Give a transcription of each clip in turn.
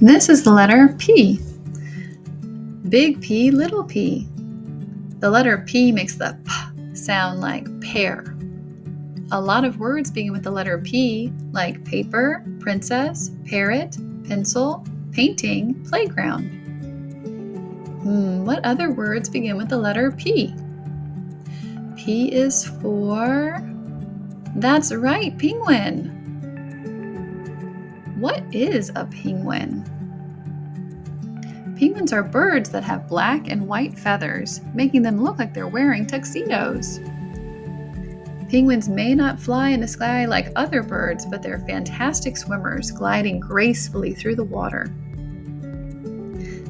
This is the letter P. Big P, little p. The letter P makes the P sound like pear. A lot of words begin with the letter P, like paper, princess, parrot, pencil, painting, playground. What other words begin with the letter P? P is for... That's right, penguin. What is a penguin? Penguins are birds that have black and white feathers, making them look like they're wearing tuxedos. Penguins may not fly in the sky like other birds, but they're fantastic swimmers, gliding gracefully through the water.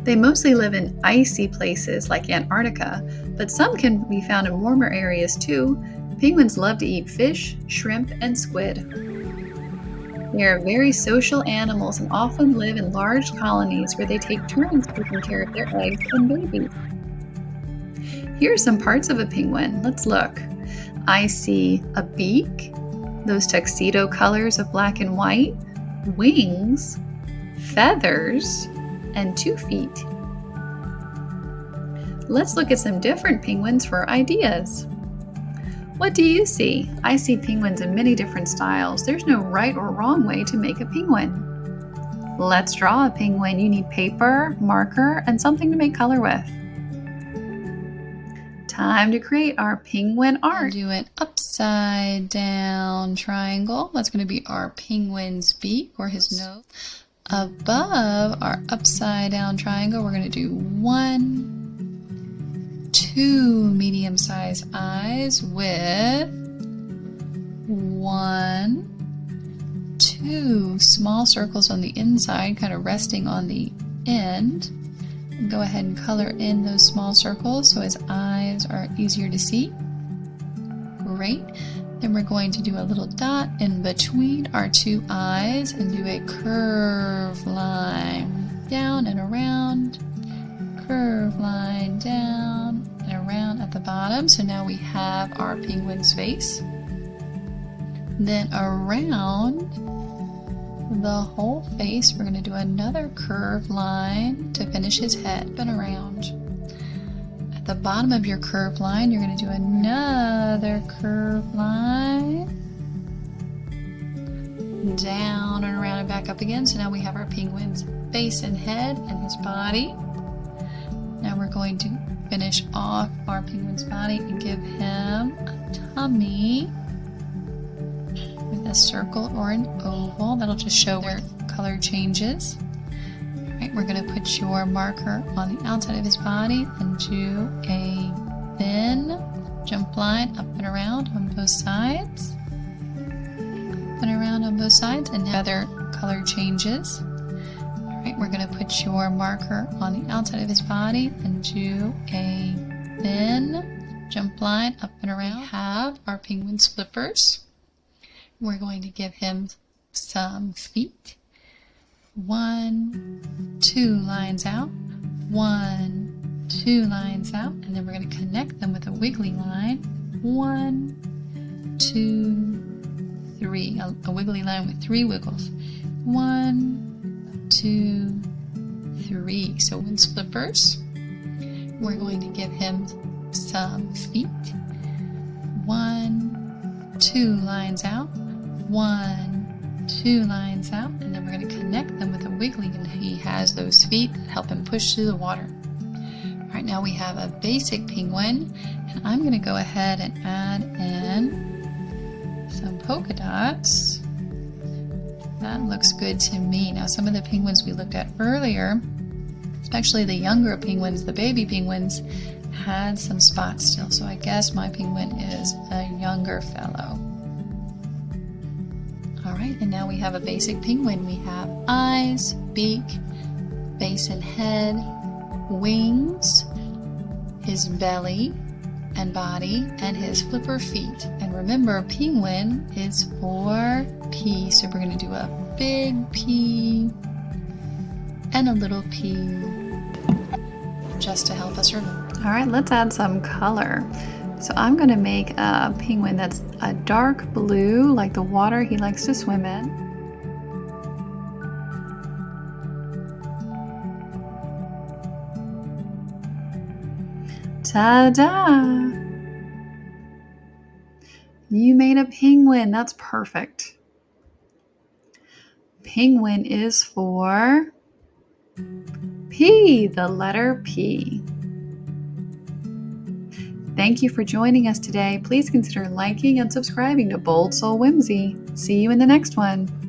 They mostly live in icy places like Antarctica, but some can be found in warmer areas too. Penguins love to eat fish, shrimp, and squid. They are very social animals and often live in large colonies where they take turns taking care of their eggs and babies. Here are some parts of a penguin. Let's look. I see a beak, those tuxedo colors of black and white, wings, feathers, and 2 feet. Let's look at some different penguins for ideas. What do you see? I see penguins in many different styles. There's no right or wrong way to make a penguin. Let's draw a penguin. You need paper, marker, and something to make color with. Time to create our penguin art. Do an upside down triangle. That's going to be our penguin's beak or his nose. Above our upside down triangle, we're going to do 1, 2 medium-sized eyes with 1, 2 small circles on the inside, kind of resting on the end. And go ahead and color in those small circles so his eyes are easier to see. Great. Then we're going to do a little dot in between our 2 eyes and do a curved line down and around, curved line down and around at the bottom. So now we have our penguin's face. Then around the whole face, we're going to do another curved line to finish his head, but around. At the bottom of your curved line, you're going to do another curved line down and around and back up again. So now we have our penguin's face and head and his body. Now we're going to finish off our penguin's body and give him a tummy with a circle or an oval. That'll just show where color changes. All right, we're going to put your marker on the outside of his body and do a thin jump line up and around on both sides. Up and around on both sides, and now other color changes. All right, we're going to put your marker on the outside of his body and do a thin jump line up and around. We have our penguin's flippers. We're going to give him some feet. 1, 2 lines out, 1, 2 lines out, and then we're going to connect them with a wiggly line. 1, 2, 3. A wiggly line with 3 wiggles. 1, 2, 3. So in flippers, we're going to give him some feet. 1, 2 lines out, 1, 2 lines out, and then we're going to connect them with a wiggly, and he has those feet that help him push through the water. All right, now we have a basic penguin, and I'm going to go ahead and add in some polka dots. That looks good to me. Now some of the penguins we looked at earlier, especially the younger penguins, the baby penguins, had some spots still, so I guess my penguin is a younger fellow. Alright, and now we have a basic penguin. We have eyes, beak, face and head, wings, his belly and body, and his flipper feet. And remember, penguin is for P, so we're going to do a big P and a little p just to help us remember. Alright, let's add some color. So I'm going to make a penguin that's a dark blue, like the water he likes to swim in. Ta-da! You made a penguin. That's perfect. Penguin is for P, the letter P. Thank you for joining us today. Please consider liking and subscribing to Bold Soul Whimsy. See you in the next one.